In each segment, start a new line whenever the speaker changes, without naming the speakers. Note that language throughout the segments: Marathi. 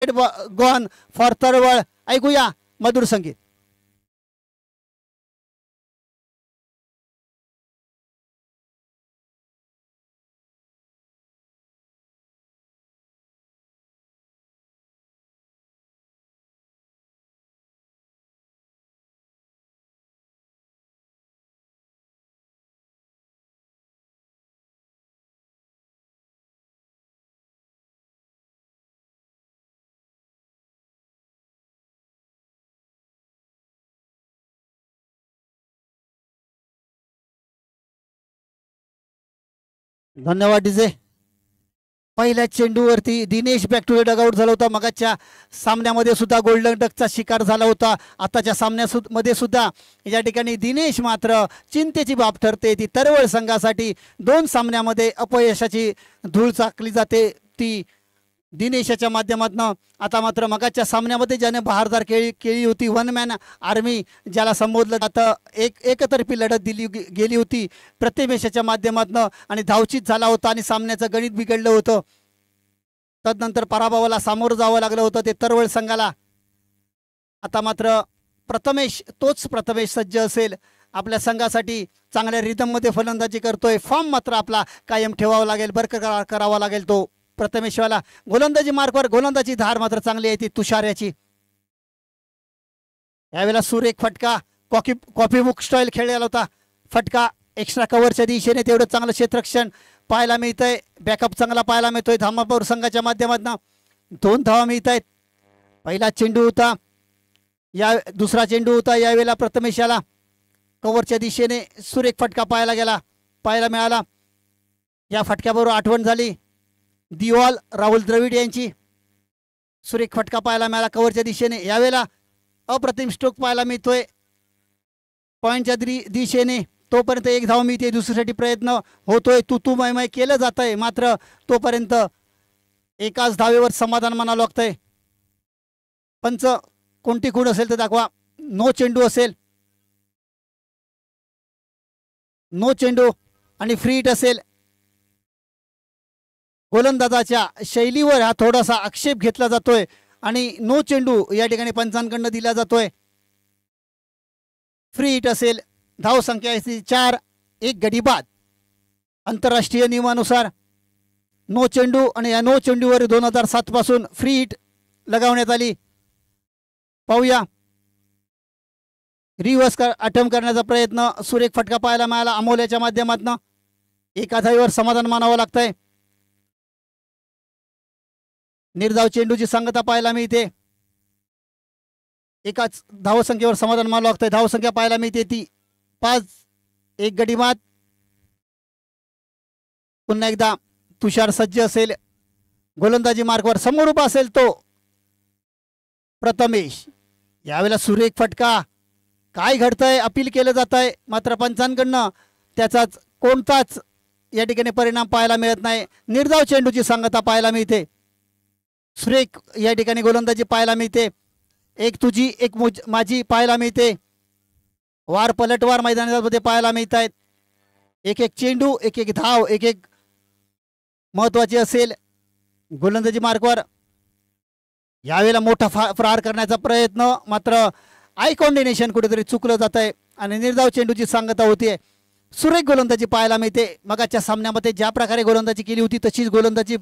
Gone for तळवळ. ऐकूया मधुर संगीत. धन्यवाद डीजे. पहिल्या चेंडूवरती Dinesh back to the dugout झाला होता. मगाच्या सामन्यामध्ये सुद्धा गोल्डन डकचा शिकार झाला होता. आताच्या सामन्यामध्ये सुद्धा या ठिकाणी दिनेश मात्र चिंतेची बाब ठरते. ती तरवळ संघासाठी 2 सामन्यामध्ये अपयशाची धूळ चाकली जाते ती दिनेशाच्या माध्यमातून. आता मात्र मगाच्या सामन्यामध्ये ज्याने बहारदार केली होती, 1 मॅन आर्मी ज्याला संबोधलं जातं, एकतर्फी लढत दिली गेली होती प्रतिमेशाच्या माध्यमातून आणि धावचित झाला होता आणि सामन्याचं गणित बिघडलं होतं. तदनंतर पराभवाला सामोरं जावं लागलं होतं ते तरवळ संघाला. आता मात्र तोच प्रथमेश सज्ज असेल आपल्या संघासाठी. चांगल्या रिदममध्ये फलंदाजी करतोय. फॉर्म मात्र आपला कायम ठेवावा लागेल, बरकरार करावा लागेल तो प्रथमेशवाला. गोलंदाजी मार्कवर गोलंदाजी धार मात्र चांगली आहे ती तुषार याची. यावेळेला सुरेख फटका, कॉफी बुक स्टाईल खेळलेला होता. फटका एक्स्ट्रा कव्हरच्या दिशेने तेवढं चांगलं क्षेत्ररक्षण पाहायला मिळतंय. बॅकअप चांगला पाहायला मिळतोय धामापूर संघाच्या माध्यमातून. 2 धावा मिळत आहेत. पहिला चेंडू होता, दुसरा चेंडू होता. यावेळेला प्रथमेशाला कव्हरच्या दिशेने सुरेख फटका पाहायला मिळाला. या फटक्याबरोबर आठवण झाली दिवाल राहुल द्रविड यांची. सुरेख फटका पाहायला मिळाला कव्हरच्या दिशेने. यावेळेला अप्रतिम स्ट्रोक पाहायला मिळतोय पॉईंटच्या दिशेने. तोपर्यंत 1 धाव मिळते. दुसरीसाठी प्रयत्न होतोय. तू मय केलं जात आहे, मात्र तोपर्यंत एकाच धावेवर समाधान मानावं लागतंय. पंच कोणती खूण असेल तर दाखवा. नो चेंडू असेल, नो चेंडू आणि फ्री हिट असेल. गोलंदाजाच्या शैलीवर हा थोडासा आक्षेप घेतला जातोय आणि नो चेंडू या ठिकाणी पंचांकडनं दिला जातोय. फ्री हिट असेल. धाव संख्या 4, 1 गडी बाद. आंतरराष्ट्रीय नियमानुसार नो चेंडू आणि या नो चेंडूवर 2007 पासून फ्री हिट लगावण्यात आली. पाहूया रिव्हर्स अटेम्प्ट करण्याचा प्रयत्न. सुरेख फटका पाहायला मिळाला अमोल्याच्या माध्यमातून. एका धावीवर समाधान मानावं लागतंय. निर्धाव चेंडूची सांगता पाहायला मिळते. एकाच धावसंख्येवर समाधान मानावं लागतंय. धावसंख्या पाहायला मिळते ती 5, 1 गडी बाद. पुन्हा एकदा तुषार सज्ज असेल. गोलंदाजी मार्कवर समोर उभा असेल तो प्रथमेश. यावेळेला सुरेख फटका. काय घडतंय, अपील केलं जात आहे, मात्र पंचांकडनं त्याचाच कोणताच या ठिकाणी परिणाम पाहायला मिळत नाही. निर्धाव चेंडूची सांगता पाहायला मिळते. सुरेख या ठिकाणी गोलंदाजी पाहायला मिळते. एक तुझी एक माझी पाहायला मिळते. वार पलटवार मैदानामध्ये पाहायला मिळत आहेत. 1-1 चेंडू, 1-1 धाव, 1-1 महत्वाची असेल गोलंदाजी मार्कवर. यावेळेला मोठा प्रहार करण्याचा प्रयत्न, मात्र आय कॉर्डिनेशन कुठेतरी चुकलं जात आहे आणि निर्धाव चेंडूची सांगता होतीये. सुरेख गोलंदाजी पाहायला मिळते. मगाच्या सामन्यामध्ये ज्या प्रकारे गोलंदाजी केली होती तशीच गोलंदाजी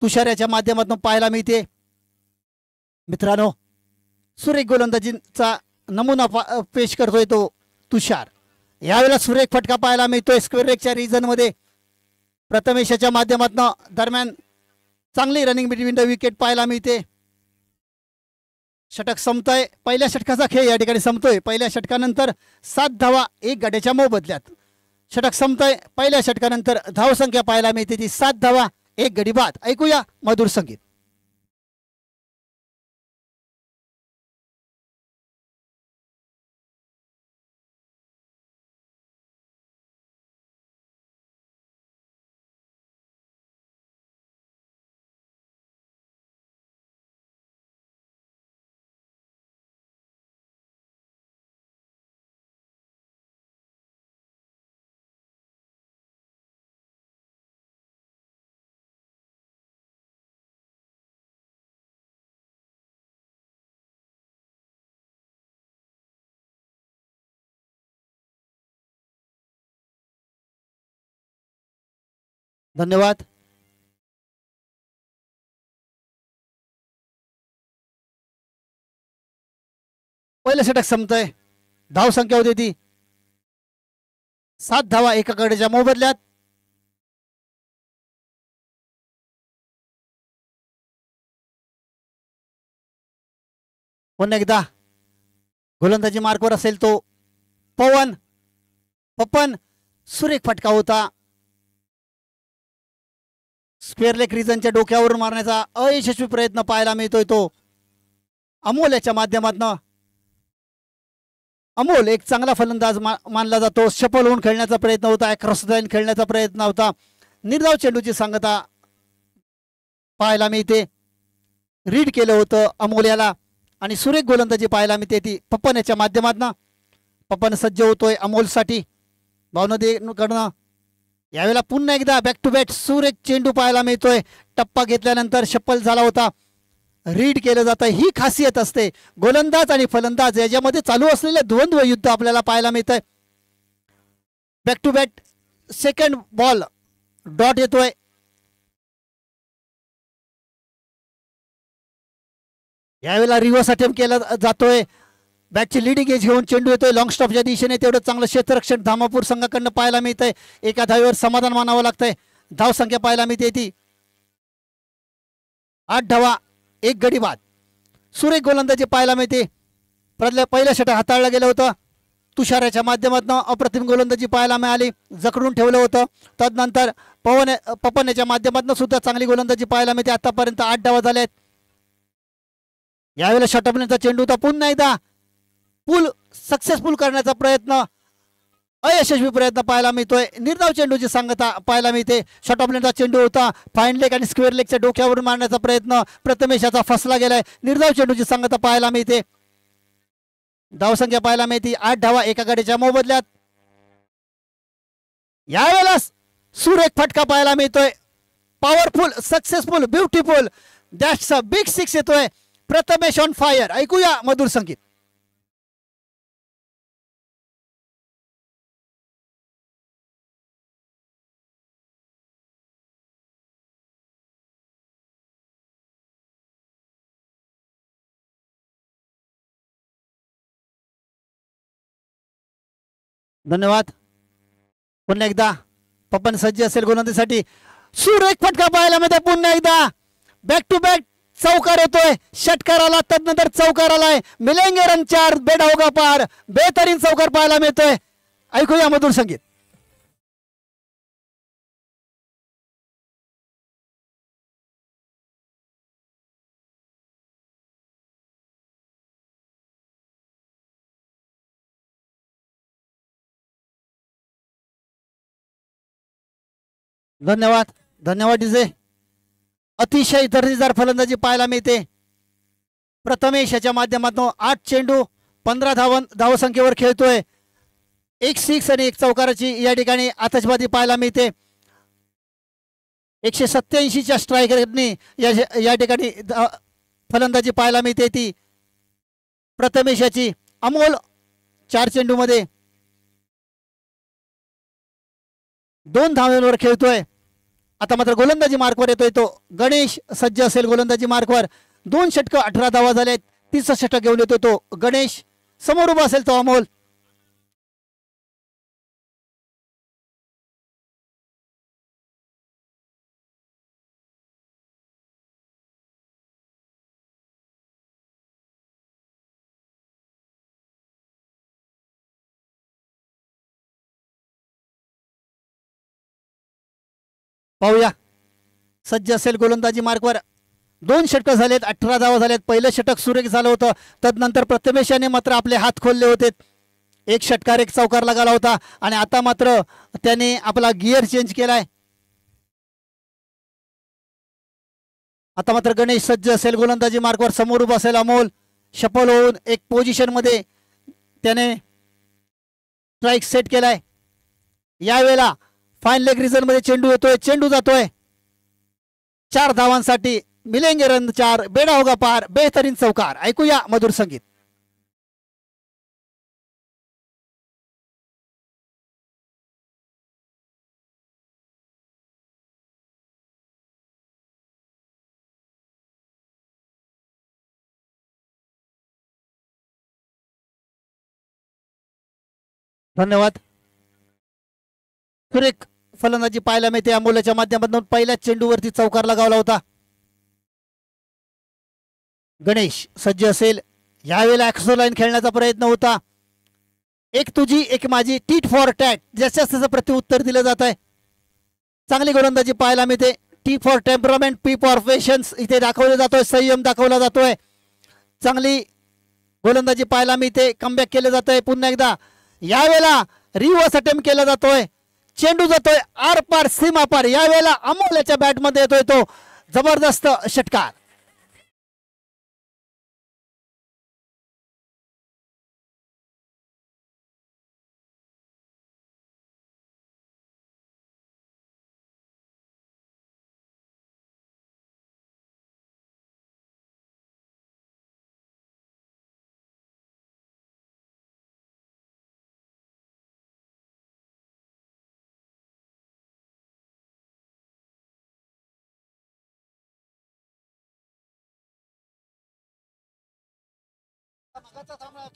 तुषाराच्या माध्यमातून पाहायला मिळते. मित्रांनो, सुरेख गोलंदाजीचा नमुना पेश करतोय तो तुषार. यावेळेला सुरेख फटका पाहायला मिळतोय स्क्वेअर लेगच्या रिजनमध्ये प्रथमेशाच्या माध्यमातून. दरम्यान चांगली रनिंग बिटवीन द विकेट पाहायला मिळते. षटक संपतंय. पहिल्या षटकाचा खेळ या ठिकाणी संपतोय. पहिल्या षटकानंतर 7 धावा 1 गड्याच्या मोबदल्यात. षटक संपतंय. पहिल्या षटकानंतर धावसंख्या पाहायला मिळते ती 7 धावा 1 गडी बाद. ऐकूया मधुर संगीत. धन्यवाद. पहिलं षटक संपतंय. धाव संख्या होती ती 7 धावा एका कडेच्या मोबदल्यात. पुन्हा एकदा गोलंदाजी मार्कवर असेल तो पवन सुरेख फटका होता. स्क्वेअर लेग रिजनच्या डोक्यावरून मारण्याचा अयशस्वी प्रयत्न पाहायला मिळतोय तो अमोल याच्या माध्यमातून. अमोल एक चांगला फलंदाज मानला जातो. सफल होऊन खेळण्याचा प्रयत्न होता. क्रॉस लाईन खेळण्याचा प्रयत्न होता. निर्धाव चेंडूची सांगता पाहायला मिळते. रीड केलं होतं अमोल याला आणि सुरेख गोलंदाजी पाहायला मिळते ती पप्पन याच्या माध्यमातून. पप्पन सज्ज होतोय अमोलसाठी भावनदीकडनं. यावेळेला पुन्हा एकदा बॅक टू बॅक सुरेख चेंडू पाहायला मिळतोय. टप्पा घेतल्यानंतर शप्पल झाला होता. रीड केलं जातं. ही खासियत असते गोलंदाज आणि फलंदाज याच्यामध्ये चालू असलेले द्वंद्व युद्ध आपल्याला पाहायला मिळतंय. Back to back second ball dot येतोय. यावेळेला रिव्हर्स अटेम्प्ट केला जातोय. बॅटची लिडिंग एज घेऊन चेंडू येतोय लॉंग स्टॉपच्या दिशेने. तेवढं चांगलं क्षेत्ररक्षण धामापूर संघाकडनं पाहायला मिळतंय. एका धावेवर समाधान मानावं लागतंय. धाव संख्या पाहायला मिळते ती 8 धावा 1 गडी बाद. सुरेख गोलंदाजी पाहायला मिळते. पहिलं षटक हाताळलं गेलं होतं. तुषाराच्या माध्यमातून अप्रतिम गोलंदाजी पाहायला मिळाली. जखडून ठेवलं होतं. तदनंतर पवन याच्या माध्यमातून सुद्धा चांगली गोलंदाजी पाहायला मिळते. आतापर्यंत 8 धावा झाल्या आहेत. यावेळेला षटकचा चेंडू होता. पुन्हा एकदा सक्सेसफुल करण्याचा प्रयत्न अयशस्वी प्रयत्न पाहायला मिळतोय. निर्धाव चेंडूची सांगता पाहायला मिळते. षटकचा चेंडू होता. फाईन लेग आणि स्क्वेअर लेगच्या डोक्यावरून मारण्याचा प्रयत्न प्रथमेश याचा फसला गेलाय. निर्धाव चेंडूची सांगता पाहायला मिळते. धावसंख्या पाहायला मिळते 8 धावा एका गडीच्या मोबदल्यात. यावेळेला सुरेख फटका पाहायला मिळतोय. Powerful successful beautiful that's a big six येतोय. Prathamesh on fire. ऐकूया मधुर संगीत. धन्यवाद. पुन्हा एकदा पप्पन सज्ज असेल गोलंदाजीसाठी. सुरेख फटका पाहायला मिळते. पुन्हा एकदा बॅक टू बॅक चौकार येतोय. षटकार आला तदनंतर चौकार आलाय. मिलेंगे रन 4 बेड होगा पार. बेहतरीन चौकार पाहायला मिळतोय. ऐकूया मधुर संगीत. धन्यवाद. धन्यवाद डीजे. अतिशय दर्जेदार फलंदाजी पाहायला मिळते. प्रथमेश याच्या माध्यमातून 8 चेंडू 15 धावसंख्येवर खेळतोय. 1 सिक्स आणि 1 चौकाराची या ठिकाणी आतषबाजी पाहायला मिळते. 187च्या स्ट्रायकरनी या ठिकाणी फलंदाजी पाहायला मिळते ती प्रथमेश याची. अमोल 4 चेंडूमध्ये 2 धावांवर खेळतोय. आता मात्र गोलंदाजी मार्कवर येतोय तो गणेश. सज्ज असेल गोलंदाजी मार्कवर. 2 षटकं 18 धावा झालेत. 30 षटक घेऊन येतोय तो गणेश. समोर उभा असेल तो अमोल. पाहूया. सज्ज असेल गोलंदाजी मार्कवर. 2 षटकं झालेत. 18 धावा झालेत. पहिलं षटक सुरेख झालं होतं. तदनंतर प्रथमेश याने मात्र आपले हात खोलले होते. 1 षटकार 1 चौकार लागला होता आणि आता मात्र त्याने आपला गिअर चेंज केलाय. आता मात्र गणेश सज्ज असेल गोलंदाजी मार्कवर. समोर उभा असेल अमोल. सफल होऊन एक पोझिशन मध्ये त्याने स्ट्राईक सेट केलाय. यावेळेला फाईन लेग रिजन मध्ये चेंडू येतोय. चेंडू जातोय 4 धावांसाठी. मिलेंगे रन 4 बेडा होगा पार. बेहतरीन चौकार. ऐकूया मधुर संगीत. धन्यवाद. सुरेख फलंदाजी पाहायला मिळते अमोलच्या माध्यमातून. पहिल्याच चेंडूवरती चौकार लगावला होता. गणेश सज्ज असेल. यावेळेला ॲक्सो लाईन खेळण्याचा प्रयत्न होता. एक तुझी एक माझी, टीट फॉर टॅट, जशाच त्याचं प्रत्युत्तर दिलं जात आहे. चांगली गोलंदाजी पाहायला मिळते. T for temperament, P for patience इथे दाखवला जातोय. संयम दाखवला जातोय. चांगली गोलंदाजी पाहायला मिळते. कमबॅक केलं जात आहे. पुन्हा एकदा यावेळेला रिव्हर्स अटेम्प्ट केला जातोय. चेंडू जातोय आर पार सीमा पार. यावेळेला अमोलच्या बॅटमध्ये येतोय तो जबरदस्त षटकार.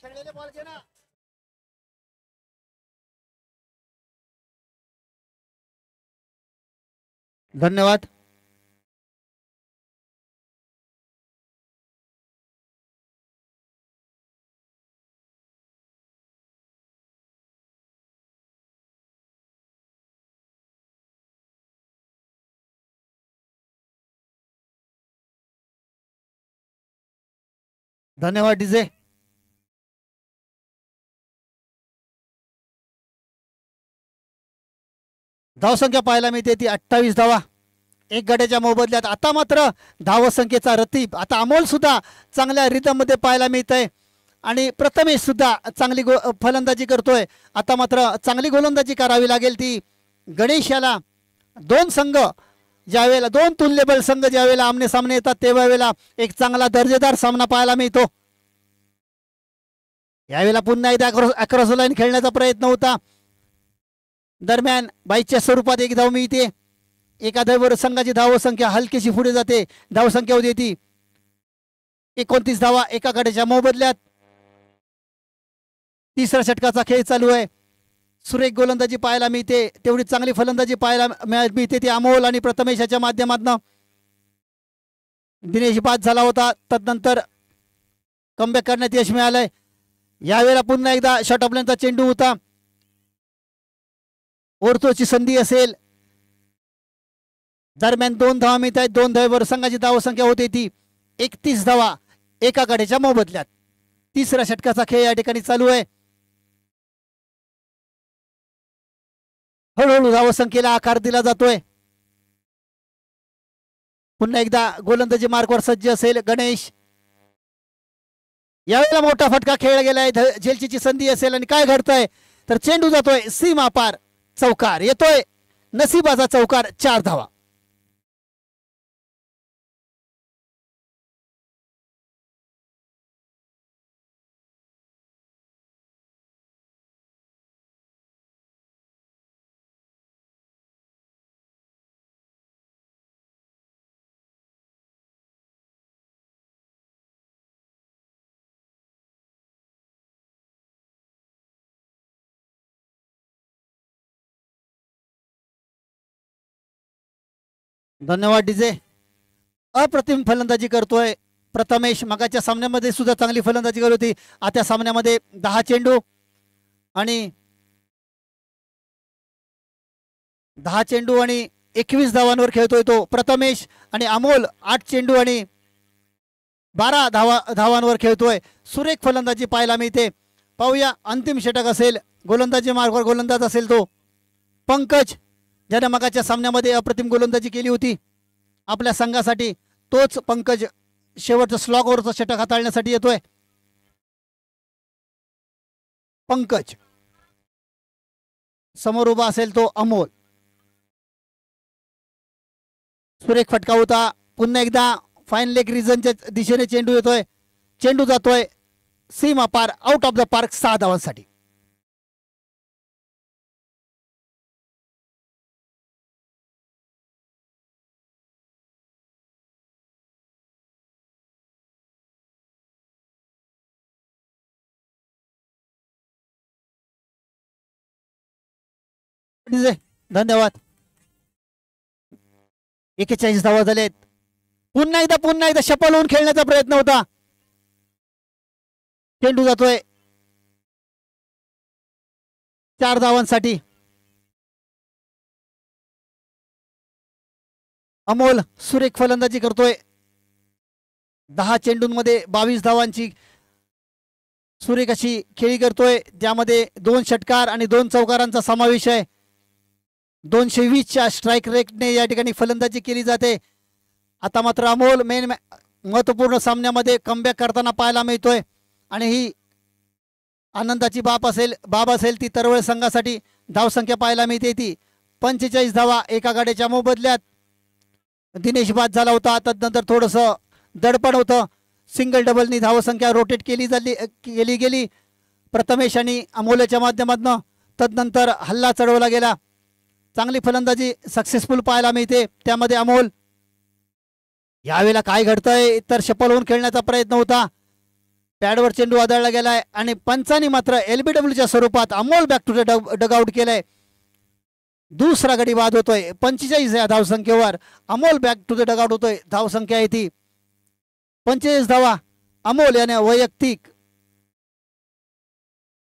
खेळलेले बॉल घे ना. धन्यवाद. धन्यवाद डीजे. धावसंख्या पाहायला मिळते ती 28 धावा. एक गड्याच्या मोबदल्यात आता मात्र धावसंख्येचा रतीब. आता अमोल सुद्धा चांगल्या रिदम मध्ये पाहायला मिळत आहे आणि प्रथमेश सुद्धा चांगली फलंदाजी करतोय. आता मात्र चांगली गोलंदाजी करावी लागेल ती गणेश याला. दोन संघ ज्यावेळेला, दोन तुल्यबळ संघ ज्यावेळेला आमने सामने येतात त्यावेळेला एक चांगला दर्जेदार सामना पाहायला मिळतो. यावेळेला पुन्हा एकदा अक्रॉस लाईन खेळण्याचा प्रयत्न होता. दरम्यान बाईच्या स्वरूपात एक धाव मिळते. एका धावेवर संघाची धावसंख्या हलकीशी पुढे जाते. धावसंख्या होती ती 29 धावा एका गड्याच्या मोबदल्यात. तिसऱ्या षटकाचा खेळ चालू आहे. सुरेख गोलंदाजी पाहायला मिळते. तेवढी चांगली फलंदाजी पाहायला मिळते ती अमोल आणि प्रथमेशाच्या माध्यमातून. दिनेश बाद झाला होता, तदनंतर कमबॅक करण्यात यश मिळालंय. यावेळेला पुन्हा एकदा शॉर्ट ऑफ लेनचा चेंडू होता. ओरतोची संधी असेल. दरम्यान 2 धावा मिळत आहेत. 2 धावेवर संघाची धावसंख्या होते ती 31 धावा एका गड्याच्या मोबदल्यात. तिसऱ्या षटकाचा खेळ या ठिकाणी चालू आहे. हळूहळू धावसंख्येला आकार दिला जातोय. पुन्हा एकदा गोलंदाजी मार्कवर सज्ज असेल गणेश. यावेळेला मोठा फटका खेळला गेलाय. झेलची संधी असेल आणि काय घडतंय तर चेंडू जातोय सीमा पार. चौकार येतोय. नसीबाचा चौकार. 4 धावा. धन्यवाद डीजे. अप्रतिम फलंदाजी करतोय प्रथमेश. मगाच्या सामन्यामध्ये सुद्धा चांगली फलंदाजी करत होती. आता सामन्यामध्ये 10 चेंडू आणि 21 धावांवर खेळतोय तो प्रथमेश. आणि अमोल 8 चेंडू आणि 12 धावांवर खेळतोय. सुरेख फलंदाजी पाहायला मिळते. पाहूया अंतिम षटक असेल. गोलंदाजी मार्गवर गोलंदाज असेल तो पंकज, ज्याने मगाच्या सामन्यामध्ये अप्रतिम गोलंदाजी केली होती आपल्या संघासाठी. तोच पंकज शेवटचं स्लॉगवरचं षटक हाताळण्यासाठी येतोय. पंकज समोर उभा असेल तो अमोल. सुरेख फटका होता. पुन्हा एकदा फाईन लेग रिजनच्या दिशेने चेंडू येतोय. चेंडू जातोय सीमा पार, आउट ऑफ द पार्क 6 धावांसाठी. धन्यवाद. 41 धावा झालेत. पुन्हा एकदा शपल होऊन खेळण्याचा प्रयत्न होता. चेंडू जातोय 4 धावांसाठी. अमोल सुरेख फलंदाजी करतोय. 10 चेंडूंमध्ये 22 धावांची सुरेख अशी खेळी करतोय, ज्यामध्ये 2 षटकार आणि 2 चौकारांचा समावेश आहे. 220च्या स्ट्राईक रेटने या ठिकाणी फलंदाजी केली जाते. आता मात्र अमोल महत्वपूर्ण सामन्यामध्ये कमबॅक करताना पाहायला मिळतोय आणि ही आनंदाची बाब असेल ती तरवळ संघासाठी. धावसंख्या पाहायला मिळते ती 45 धावा एका गाड्याच्या मोबदल्यात. दिनेश बाद झाला होता, तदनंतर थोडंसं दडपण होतं. सिंगल डबलनी धावसंख्या रोटेट केली गेली प्रथमेश आणि अमोलच्या माध्यमातून. तदनंतर हल्ला चढवला गेला. चांगली फलंदाजी सक्सेसफुल पाहायला मिळते त्यामध्ये अमोल. यावेळेला काय घडतंय तर शपल होऊन खेळण्याचा प्रयत्न होता. पॅडवर चेंडू आदळला गेलाय आणि पंचांनी मात्र LBWच्या स्वरूपात Amol back to the dugout केलंय. दुसरा गडी बाद होतोय 45 या धावसंख्येवर. Amol back to the dugout होतोय. धावसंख्या आहे ती 45 धावा. अमोल याने वैयक्तिक